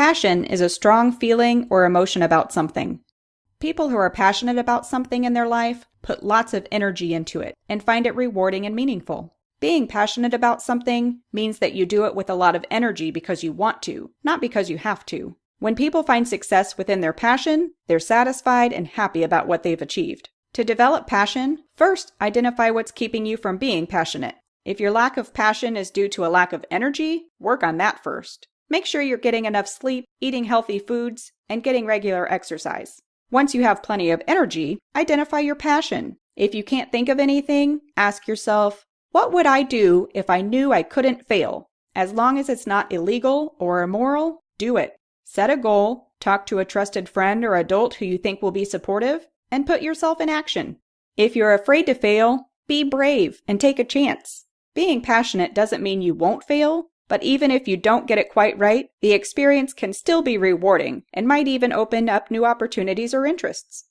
Passion is a strong feeling or emotion about something. People who are passionate about something in their life put lots of energy into it and find it rewarding and meaningful. Being passionate about something means that you do it with a lot of energy because you want to, not because you have to. When people find success within their passion, they're satisfied and happy about what they've achieved. To develop passion, first identify what's keeping you from being passionate. If your lack of passion is due to a lack of energy, work on that first. Make sure you're getting enough sleep, eating healthy foods, and getting regular exercise. Once you have plenty of energy, identify your passion. If you can't think of anything, ask yourself, what would I do if I knew I couldn't fail? As long as it's not illegal or immoral, do it. Set a goal, talk to a trusted friend or adult who you think will be supportive, and put yourself in action. If you're afraid to fail, be brave and take a chance. Being passionate doesn't mean you won't fail, but even if you don't get it quite right, the experience can still be rewarding and might even open up new opportunities or interests.